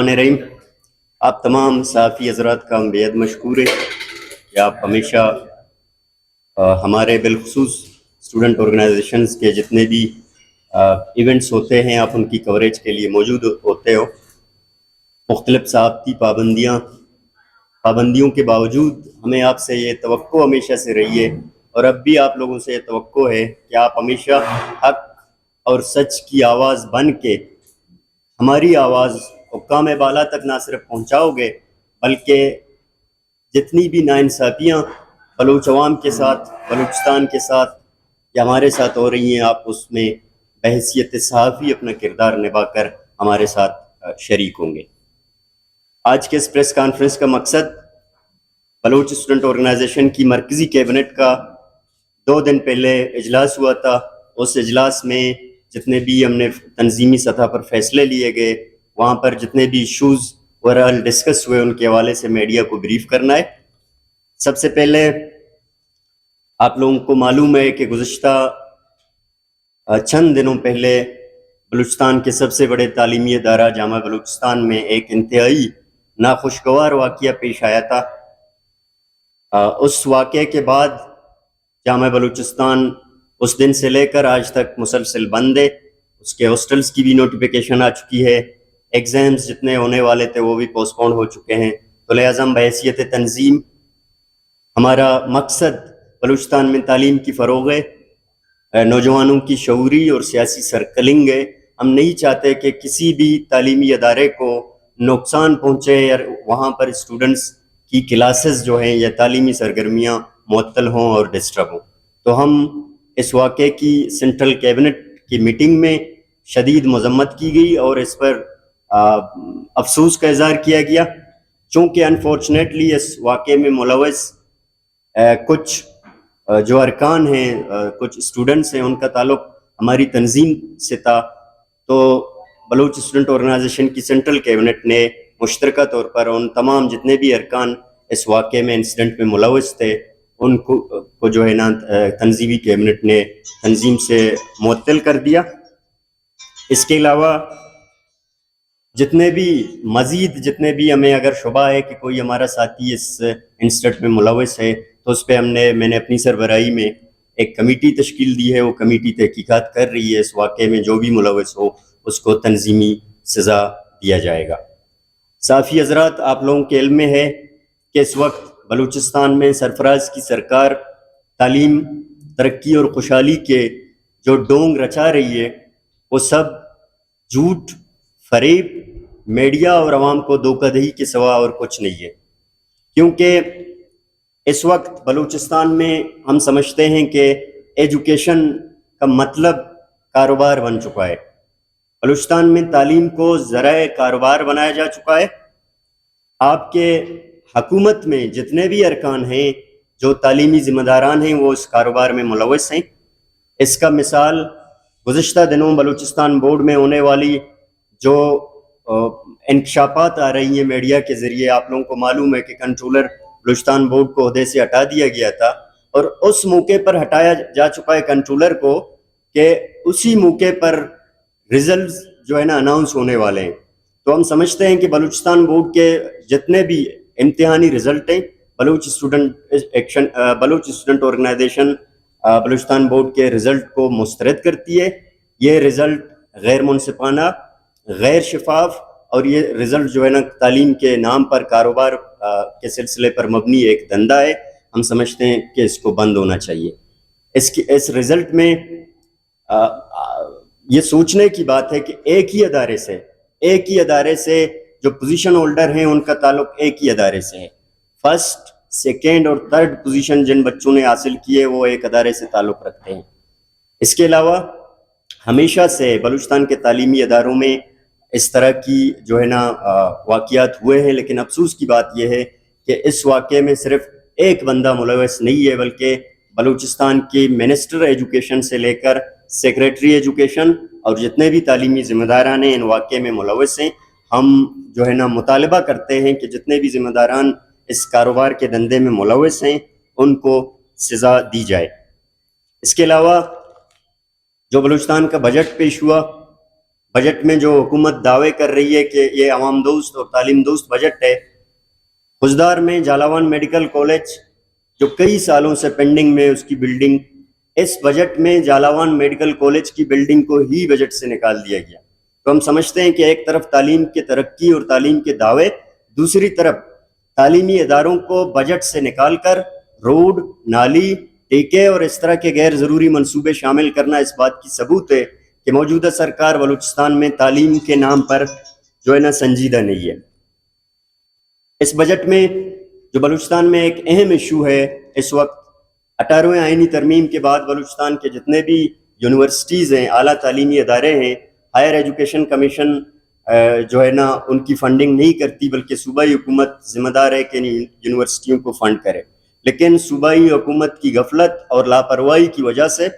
الرحمن الرحیم. آپ تمام صحافی حضرات کا ہم بےحد مشکور ہیں کہ آپ ہمیشہ ہمارے بالخصوص اسٹوڈنٹ آرگنائزیشنز کے جتنے بھی ایونٹس ہوتے ہیں آپ ان کی کوریج کے لیے موجود ہوتے ہو. مختلف صحافتی پابندیوں کے باوجود ہمیں آپ سے یہ توقع ہمیشہ سے رہی ہے اور اب بھی آپ لوگوں سے یہ توقع ہے کہ آپ ہمیشہ حق اور سچ کی آواز بن کے ہماری آواز حکام بالا تک نہ صرف پہنچاؤ گے بلکہ جتنی بھی ناانصافیاں بلوچ عوام کے ساتھ، بلوچستان کے ساتھ یا ہمارے ساتھ ہو رہی ہیں، آپ اس میں بحیثیت صحافی اپنا کردار نبھا کر ہمارے ساتھ شریک ہوں گے. آج کے اس پریس کانفرنس کا مقصد بلوچ اسٹوڈنٹ آرگنائزیشن کی مرکزی کیبنٹ کا 2 دن پہلے اجلاس ہوا تھا. اس اجلاس میں جتنے بھی ہم نے تنظیمی سطح پر فیصلے لیے گئے، وہاں پر جتنے بھی ایشوز اوورآل ڈسکس ہوئے ان کے حوالے سے میڈیا کو بریف کرنا ہے. سب سے پہلے آپ لوگوں کو معلوم ہے کہ گزشتہ چند دنوں پہلے بلوچستان کے سب سے بڑے تعلیمی ادارہ جامعہ بلوچستان میں ایک انتہائی ناخوشگوار واقعہ پیش آیا تھا. اس واقعے کے بعد جامعہ بلوچستان اس دن سے لے کر آج تک مسلسل بند ہے. اس کے ہاسٹلس کی بھی نوٹیفیکیشن آ چکی ہے، ایگزامز جتنے ہونے والے تھے وہ بھی پوسٹ پون ہو چکے ہیں. تو لہٰذا بحیثیت تنظیم ہمارا مقصد بلوچستان میں تعلیم کی فروغ ہے، نوجوانوں کی شعوری اور سیاسی سرکلنگ ہے. ہم نہیں چاہتے کہ کسی بھی تعلیمی ادارے کو نقصان پہنچے یا وہاں پر اسٹوڈنٹس کی کلاسز جو ہیں یا تعلیمی سرگرمیاں معطل ہوں اور ڈسٹرب ہوں. تو ہم اس واقعے کی سینٹرل کیبنٹ کی میٹنگ میں شدید مذمت کی گئی اور اس پر افسوس کا اظہار کیا گیا، چونکہ انفارچونیٹلی اس واقعے میں ملوث کچھ جو ارکان ہیں، کچھ اسٹوڈنٹس ہیں، ان کا تعلق ہماری تنظیم سے تھا. تو بلوچ اسٹوڈنٹ آرگنائزیشن کی سینٹرل کیبنٹ نے مشترکہ طور پر ان تمام جتنے بھی ارکان اس واقعے میں انسیڈنٹ میں ملوث تھے ان کو جو ہے نا تنظیمی کیبنٹ نے تنظیم سے معطل کر دیا. اس کے علاوہ جتنے بھی ہمیں اگر شبہ ہے کہ کوئی ہمارا ساتھی اس انسیڈنٹ میں ملوث ہے تو اس پہ میں نے اپنی سربراہی میں ایک کمیٹی تشکیل دی ہے. وہ کمیٹی تحقیقات کر رہی ہے، اس واقعے میں جو بھی ملوث ہو اس کو تنظیمی سزا دیا جائے گا. صحافی حضرات، آپ لوگوں کے علم میں ہے کہ اس وقت بلوچستان میں سرفراز کی سرکار تعلیم، ترقی اور خوشحالی کے جو ڈونگ رچا رہی ہے وہ سب جھوٹ، فریب، میڈیا اور عوام کو دھوکہ دہی کے سوا اور کچھ نہیں ہے. کیونکہ اس وقت بلوچستان میں ہم سمجھتے ہیں کہ ایجوکیشن کا مطلب کاروبار بن چکا ہے. بلوچستان میں تعلیم کو ذرائع کاروبار بنایا جا چکا ہے. آپ کے حکومت میں جتنے بھی ارکان ہیں، جو تعلیمی ذمہ داران ہیں، وہ اس کاروبار میں ملوث ہیں. اس کا مثال گزشتہ دنوں بلوچستان بورڈ میں ہونے والی جو انکشافات آ رہی ہیں میڈیا کے ذریعے، آپ لوگوں کو معلوم ہے کہ کنٹرولر بلوچستان بورڈ کو عہدے سے ہٹا دیا گیا تھا اور اس موقع پر ہٹایا جا چکا ہے کنٹرولر کو کہ اسی موقع پر ریزلٹس جو ہے نا اناؤنس ہونے والے ہیں. تو ہم سمجھتے ہیں کہ بلوچستان بورڈ کے جتنے بھی امتحانی رزلٹ ہیں، Baloch student organization Balochistan board کے رزلٹ کو مسترد کرتی ہے. یہ رزلٹ غیر منصفانہ، غیر شفاف اور یہ رزلٹ جو ہے نا تعلیم کے نام پر کاروبار کے سلسلے پر مبنی ایک دھندا ہے. ہم سمجھتے ہیں کہ اس کو بند ہونا چاہیے. اس رزلٹ میں یہ سوچنے کی بات ہے کہ ایک ہی ادارے سے جو پوزیشن ہولڈر ہیں ان کا تعلق ایک ہی ادارے سے ہے. فرسٹ، سیکنڈ اور تھرڈ پوزیشن جن بچوں نے حاصل کیے وہ ایک ادارے سے تعلق رکھتے ہیں. اس کے علاوہ ہمیشہ سے بلوچستان کے تعلیمی اداروں میں اس طرح کی جو ہے نا واقعات ہوئے ہیں، لیکن افسوس کی بات یہ ہے کہ اس واقعے میں صرف ایک بندہ ملوث نہیں ہے بلکہ بلوچستان کی منسٹر ایجوکیشن سے لے کر سیکریٹری ایجوکیشن اور جتنے بھی تعلیمی ذمہ داران ہیں ان واقعے میں ملوث ہیں. ہم جو ہے نا مطالبہ کرتے ہیں کہ جتنے بھی ذمہ داران اس کاروبار کے دھندے میں ملوث ہیں ان کو سزا دی جائے. اس کے علاوہ جو بلوچستان کا بجٹ پیش ہوا بجٹ میں جو حکومت دعوے کر رہی ہے کہ یہ عوام دوست اور تعلیم دوست بجٹ ہے، خوزدار میں جالاوان میڈیکل کالج جو کئی سالوں سے پینڈنگ میں اس کی بلڈنگ، اس بجٹ میں جالاوان میڈیکل کالج کی بلڈنگ کو ہی بجٹ سے نکال دیا گیا۔ تو ہم سمجھتے ہیں کہ ایک طرف تعلیم کی ترقی اور تعلیم کے دعوے، دوسری طرف تعلیمی اداروں کو بجٹ سے نکال کر روڈ، نالی، ٹیکے اور اس طرح کے غیر ضروری منصوبے شامل کرنا اس بات کی ثبوت ہے کہ موجودہ سرکار بلوچستان میں تعلیم کے نام پر جو ہے نا سنجیدہ نہیں ہے۔ اس بجٹ میں جو بلوچستان میں ایک اہم ایشو ہے اس وقت، 18ویں آئینی ترمیم کے بعد بلوچستان کے جتنے بھی یونیورسٹیز ہیں، اعلیٰ تعلیمی ادارے ہیں، ہائر ایجوکیشن کمیشن جو ہے نا ان کی فنڈنگ نہیں کرتی، بلکہ صوبائی حکومت ذمہ دار ہے کہ یونیورسٹیوں کو فنڈ کرے۔ لیکن صوبائی حکومت کی غفلت اور لاپرواہی کی وجہ سے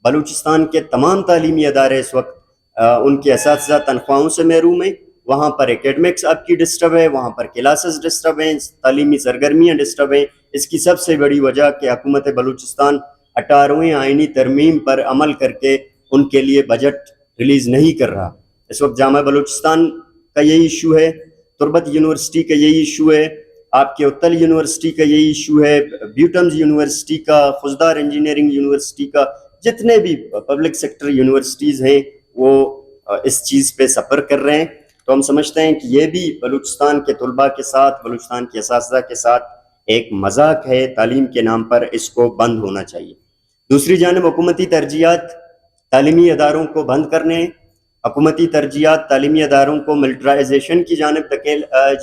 بلوچستان کے تمام تعلیمی ادارے اس وقت ان کے اساتذہ تنخواہوں سے محروم ہیں، وہاں پر اکیڈمکس آپ کی ڈسٹرب ہے، وہاں پر کلاسز ڈسٹرب ہیں، تعلیمی سرگرمیاں ڈسٹرب ہیں۔ اس کی سب سے بڑی وجہ کہ حکومت بلوچستان 18ویں آئینی ترمیم پر عمل کر کے ان کے لیے بجٹ ریلیز نہیں کر رہا۔ اس وقت جامعہ بلوچستان کا یہی ایشو ہے، تربت یونیورسٹی کا یہی ایشو ہے، آپ کے اتل یونیورسٹی کا یہی ایشو ہے، بیوٹمز یونیورسٹی کا، خوزدار انجینئرنگ یونیورسٹی کا، جتنے بھی پبلک سیکٹر یونیورسٹیز ہیں وہ اس چیز پہ سفر کر رہے ہیں۔ تو ہم سمجھتے ہیں کہ یہ بھی بلوچستان کے طلباء کے ساتھ، بلوچستان کے اساتذہ کے ساتھ ایک مذاق ہے تعلیم کے نام پر، اس کو بند ہونا چاہیے۔ دوسری جانب حکومتی ترجیحات تعلیمی اداروں کو بند کرنے، حکومتی ترجیحات تعلیمی اداروں کو ملٹرائزیشن کی جانب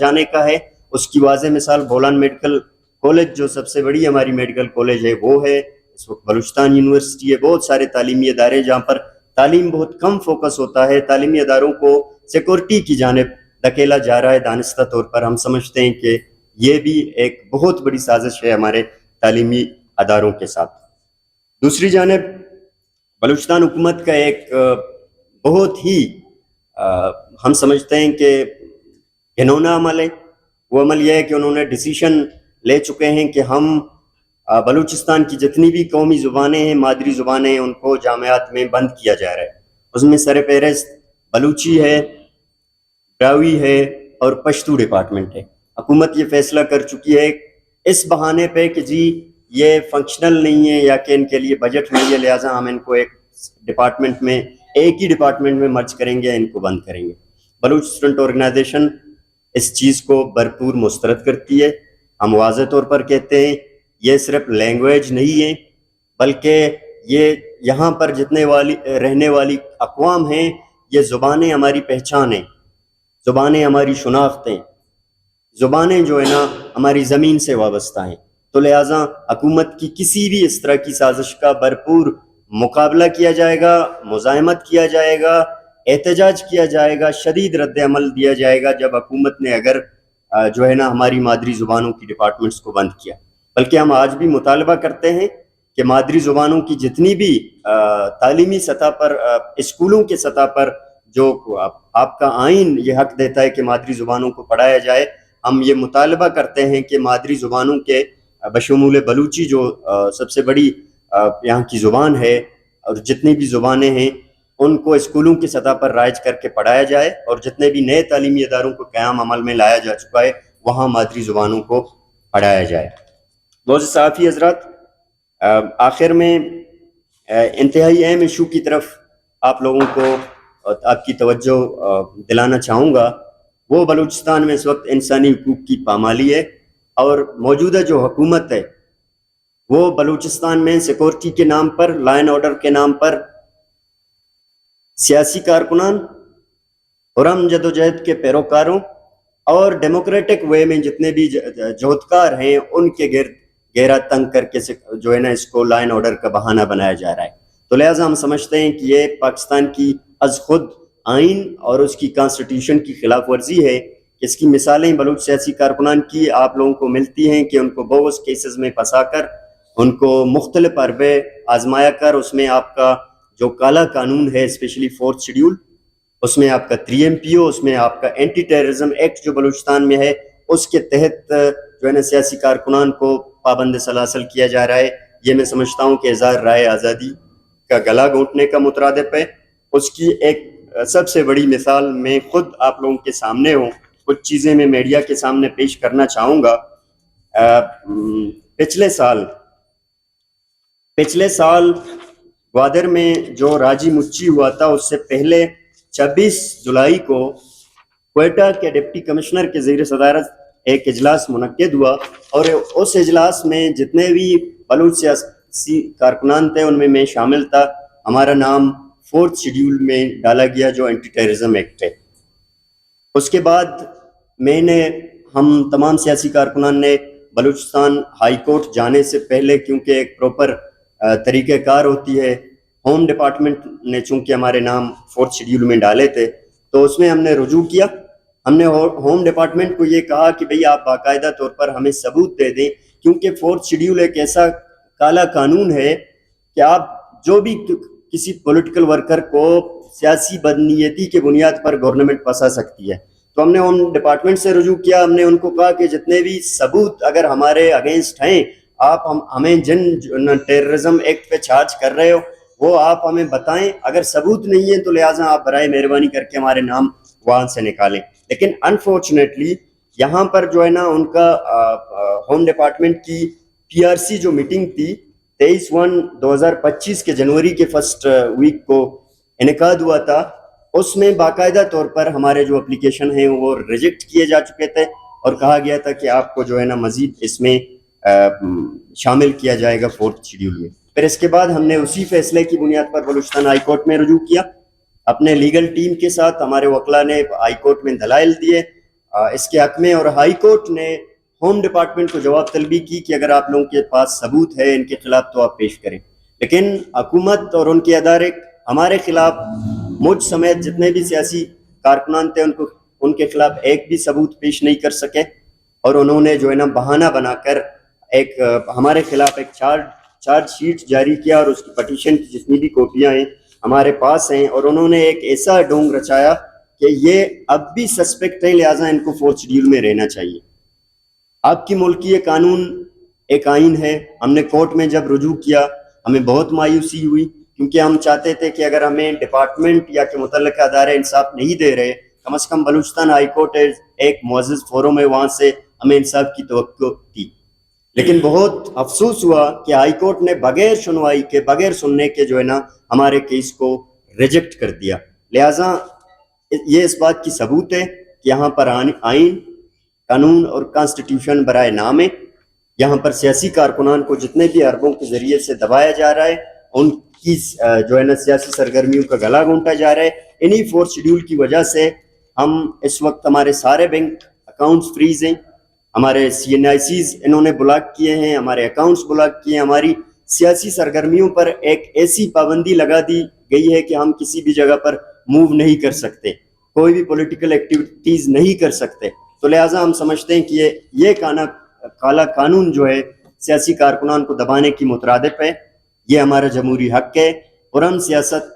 جانے کا ہے۔ اس کی واضح مثال بولان میڈیکل کالج جو سب سے بڑی ہماری میڈیکل کالج ہے وہ ہے، اس وقت بلوچستان یونیورسٹی ہے، بہت سارے تعلیمی ادارے جہاں پر تعلیم بہت کم فوکس ہوتا ہے، تعلیمی اداروں کو سیکورٹی کی جانب دھکیلا جا رہا ہے دانستہ طور پر۔ ہم سمجھتے ہیں کہ یہ بھی ایک بہت بڑی سازش ہے ہمارے تعلیمی اداروں کے ساتھ۔ دوسری جانب بلوچستان حکومت کا ایک بہت ہی ہم سمجھتے ہیں کہ گھنونا عمل ہے، وہ عمل یہ ہے کہ انہوں نے ڈیسیشن لے چکے ہیں کہ ہم بلوچستان کی جتنی بھی قومی زبانیں ہیں، مادری زبانیں ہیں، ان کو جامعات میں بند کیا جا رہا ہے۔ اس میں سر فہرست بلوچی ہے، براوی ہے اور پشتو ڈپارٹمنٹ ہے۔ حکومت یہ فیصلہ کر چکی ہے اس بہانے پہ کہ جی یہ فنکشنل نہیں ہے یا کہ ان کے لیے بجٹ نہیں ہے، لہٰذا ہم ان کو ایک ڈپارٹمنٹ میں، ایک ہی ڈپارٹمنٹ میں مرج کریں گے، ان کو بند کریں گے۔ بلوچ اسٹوڈنٹ آرگنائزیشن اس چیز کو بھرپور مسترد کرتی ہے۔ ہم واضح طور پر کہتے ہیں یہ صرف لینگویج نہیں ہے، بلکہ یہ یہاں پر جتنے رہنے والی اقوام ہیں، یہ زبانیں ہماری پہچان ہیں، زبانیں ہماری شناخت ہیں، زبانیں جو ہے نا ہماری زمین سے وابستہ ہیں۔ تو لہٰذا حکومت کی کسی بھی اس طرح کی سازش کا بھرپور مقابلہ کیا جائے گا، مزاحمت کیا جائے گا، احتجاج کیا جائے گا، شدید رد عمل دیا جائے گا جب حکومت نے اگر جو ہے نا ہماری مادری زبانوں کی ڈپارٹمنٹس کو بند کیا۔ بلکہ ہم آج بھی مطالبہ کرتے ہیں کہ مادری زبانوں کی جتنی بھی تعلیمی سطح پر، اسکولوں کے سطح پر جو آپ کا آئین یہ حق دیتا ہے کہ مادری زبانوں کو پڑھایا جائے، ہم یہ مطالبہ کرتے ہیں کہ مادری زبانوں کے بشمول بلوچی جو سب سے بڑی یہاں کی زبان ہے، اور جتنی بھی زبانیں ہیں ان کو اسکولوں کی سطح پر رائج کر کے پڑھایا جائے، اور جتنے بھی نئے تعلیمی اداروں کو قیام عمل میں لایا جا چکا ہے وہاں مادری زبانوں کو پڑھایا جائے۔ بہت سے صحافی حضرات، آخر میں انتہائی اہم ایشو کی طرف آپ لوگوں کو آپ کی توجہ دلانا چاہوں گا، وہ بلوچستان میں اس وقت انسانی حقوق کی پامالی ہے، اور موجودہ جو حکومت ہے وہ بلوچستان میں سیکورٹی کے نام پر، لا اینڈ آرڈر کے نام پر سیاسی کارکنان، حرم جدوجہد کے پیروکاروں اور ڈیموکریٹک وے میں جتنے بھی جہدکار ہیں ان کے گرد گہرا تنگ کر کے جو ہے نا اس کو لا اینڈ آرڈر کا بہانہ بنایا جا رہا ہے۔ تو لہٰذا ہم سمجھتے ہیں کہ یہ پاکستان کی از خود آئین اور اس کی کانسٹیٹیوشن کی خلاف ورزی ہے۔ اس کی مثالیں بلوچ سیاسی کارکنان کی آپ لوگوں کو ملتی ہیں کہ ان کو بوگس کیسز میں پھنسا کر، ان کو مختلف حربے آزمایا کر، اس میں آپ کا جو کالا قانون ہے اسپیشلی 4th شیڈیول، اس میں آپ کا 3MPO، اس میں آپ کا اینٹی ٹیررزم ایکٹ جو بلوچستان میں ہے، اس کے تحت جو ہے نا سیاسی کارکنان کو پابند سلاسل کیا جا رہا ہے۔ یہ میں سمجھتا ہوں کہ اظہار رائے آزادی کا گلا گھونٹنے کا مترادف ہے۔ اس کی ایک سب سے بڑی مثال میں خود آپ لوگوں کے سامنے ہوں. کچھ چیزیں میں میڈیا کے سامنے پیش کرنا چاہوں گا. پچھلے سال گوادر میں جو راجی مچی ہوا تھا، اس سے پہلے 26 جولائی کو کوئٹہ کے ڈپٹی کمشنر کے زیر صدارت ایک اجلاس منعقد ہوا، اور اس اجلاس میں جتنے بھی بلوچ سیاسی کارکنان تھے ان میں شامل تھا. ہمارا نام 4 شیڈیول میں ڈالا گیا جو اینٹی ٹیررزم ایکٹ ہے. اس کے بعد ہم تمام سیاسی کارکنان نے بلوچستان ہائی کورٹ جانے سے پہلے، کیونکہ ایک پروپر طریقہ کار ہوتی ہے، ہوم ڈپارٹمنٹ نے چونکہ ہمارے نام 4 شیڈیول میں ڈالے تھے تو اس میں ہم نے رجوع کیا. ہم نے ہوم ڈپارٹمنٹ کو یہ کہا کہ بھئی آپ باقاعدہ طور پر ہمیں ثبوت دے دیں، کیونکہ 4 شیڈیول ایک ایسا کالا قانون ہے کہ آپ جو بھی کسی پولیٹیکل ورکر کو سیاسی بدنیتی کے بنیاد پر گورنمنٹ پھنسا سکتی ہے. تو ہم نے ہوم ڈپارٹمنٹ سے رجوع کیا. ہم نے ان کو کہا کہ جتنے بھی ثبوت اگر ہمارے اگینسٹ ہیں، آپ ہمیں جن ٹیررزم ایکٹ پہ چارج کر رہے ہو وہ آپ ہمیں بتائیں. اگر ثبوت نہیں ہے تو لہٰذا آپ برائے مہربانی کر کے ہمارے نام وہاں سے نکالیں. لیکن انفارچونیٹلی یہاں پر جو ہے نا ان کا ہوم ڈپارٹمنٹ کی PRC جو میٹنگ تھی 23/1/2025 کے جنوری کے فرسٹ ویک کو انعقاد ہوا تھا. اس میں باقاعدہ طور پر ہمارے جو اپلیکیشن ہیں وہ ریجیکٹ کیے جا چکے تھے اور کہا گیا تھا کہ آپ کو جو ہے نا مزید اس میں شامل کیا جائے گا 4 شیڈیول میں. پھر اس کے بعد ہم نے اسی فیصلے کی بنیاد پر بلوچستان ہائی کورٹ میں رجوع کیا اپنے لیگل ٹیم کے ساتھ. ہمارے وکلا نے ہائی کورٹ میں دلائل دیے اس کے حق میں، اور ہائی کورٹ نے ہوم ڈپارٹمنٹ کو جواب طلبی کی کہ اگر آپ لوگوں کے پاس ثبوت ہے ان کے خلاف تو آپ پیش کریں. لیکن حکومت اور ان کے ادارے ہمارے خلاف، مجھ سمیت جتنے بھی سیاسی کارکنان تھے ان کے خلاف ایک بھی ثبوت پیش نہیں کر سکے، اور انہوں نے جو ہے نا بہانہ بنا کر ہمارے خلاف ایک چارج شیٹ جاری کیا، اور اس کی پٹیشن کی جتنی بھی کاپیاں ہیں ہمارے پاس ہیں. اور انہوں نے ایک ایسا ڈھونگ رچایا کہ یہ اب بھی سسپیکٹ ہیں، لہٰذا ان کو 4 شیڈیول میں رہنا چاہیے. آپ کی ملکی یہ قانون ایک آئین ہے. ہم نے کورٹ میں جب رجوع کیا ہمیں بہت مایوسی ہوئی، کیونکہ ہم چاہتے تھے کہ اگر ہمیں ڈپارٹمنٹ یا کہ متعلقہ ادارے انصاف نہیں دے رہے، کم از کم بلوچستان ہائی کورٹ ایک معزز فورم ہے، وہاں سے ہمیں انصاف کی توقع تھی. لیکن بہت افسوس ہوا کہ ہائی کورٹ نے بغیر سنوائی کے، بغیر سننے کے جو ہے نا ہمارے کیس کو ریجیکٹ کر دیا. لہٰذا یہ اس بات کی ثبوت ہے کہ یہاں پر آئین، قانون اور کانسٹیٹیوشن برائے نام ہے. یہاں پر سیاسی کارکنان کو جتنے بھی حربوں کے ذریعے سے دبایا جا رہا ہے، ان کی جو ہے نا سیاسی سرگرمیوں کا گلا گھونٹا جا رہا ہے. انہی 4 شیڈیول کی وجہ سے ہم اس وقت ہمارے سارے بینک اکاؤنٹس فریز ہیں، ہمارے CNICs انہوں نے بلاک کیے ہیں، ہمارے اکاؤنٹس بلاک کیے ہیں. ہماری سیاسی سرگرمیوں پر ایک ایسی پابندی لگا دی گئی ہے کہ ہم کسی بھی جگہ پر موو نہیں کر سکتے، کوئی بھی پولیٹیکل ایکٹیویٹیز نہیں کر سکتے. تو لہٰذا ہم سمجھتے ہیں کہ یہ کالا قانون جو ہے سیاسی کارکنان کو دبانے کی مترادف ہے. یہ ہمارا جمہوری حق ہے، اور ہم سیاست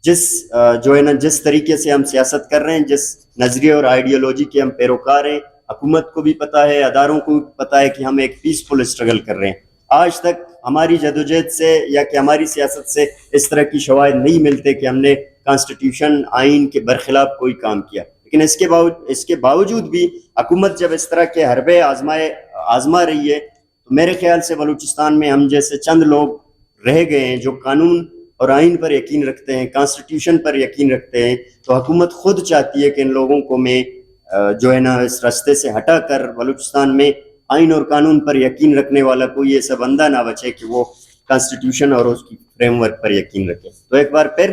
جس طریقے سے ہم سیاست کر رہے ہیں، جس نظریے اور آئیڈیالوجی کے ہم پیروکار ہیں، حکومت کو بھی پتہ ہے، اداروں کو بھی پتہ ہے کہ ہم ایک پیسفل اسٹرگل کر رہے ہیں. آج تک ہماری جدوجہد سے یا کہ ہماری سیاست سے اس طرح کی شواہد نہیں ملتے کہ ہم نے کانسٹیٹیوشن، آئین کے برخلاف کوئی کام کیا. لیکن اس کے باوجود بھی حکومت جب اس طرح کے حربے آزما رہی ہے تو میرے خیال سے بلوچستان میں ہم جیسے چند لوگ رہ گئے ہیں جو قانون اور آئین پر یقین رکھتے ہیں، کانسٹیٹیوشن پر یقین رکھتے ہیں. تو حکومت خود چاہتی ہے کہ ان لوگوں کو میں جو ہے نا اس راستے سے ہٹا کر بلوچستان میں آئین اور قانون پر یقین رکھنے والا کوئی ایسا بندہ نہ بچے کہ وہ کانسٹیٹیوشن اور اس کی فریم ورک پر یقین رکھے. تو ایک بار پھر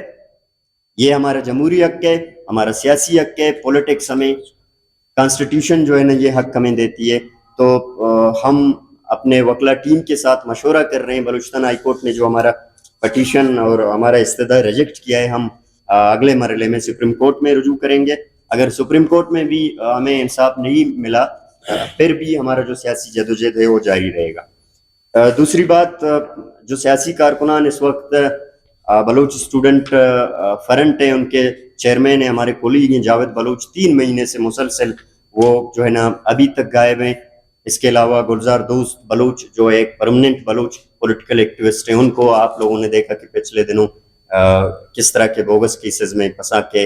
یہ ہمارا جمہوری حق ہے، ہمارا سیاسی حق ہے. پولیٹکس ہمیں، کانسٹیٹیوشن جو ہے نا یہ حق ہمیں دیتی ہے. تو ہم اپنے وکلا ٹیم کے ساتھ مشورہ کر رہے ہیں. بلوچستان ہائی کورٹ نے جو ہمارا پٹیشن اور ہمارا استدعا ریجیکٹ کیا ہے، ہم اگلے مرحلے میں سپریم کورٹ میں رجوع کریں گے. اگر سپریم کورٹ میں بھی ہمیں انصاف نہیں ملا پھر بھی ہمارا جو سیاسی جدوجہد ہے وہ جاری رہے گا. دوسری بات، جو سیاسی کارکنان اس وقت بلوچ اسٹوڈنٹ فرنٹ ہیں، ان کے چیئرمین ہیں ہمارے کولیگ ہیں جاوید بلوچ، 3 مہینے سے مسلسل وہ جو ہے نا ابھی تک غائب ہیں. اس کے علاوہ گلزار دوست بلوچ جو ایک پرمننٹ بلوچ پولیٹیکل ایکٹیوسٹ ہیں، ان کو آپ لوگوں نے دیکھا کہ پچھلے دنوں کس طرح کے بوگس کیسز میں پھنسا کے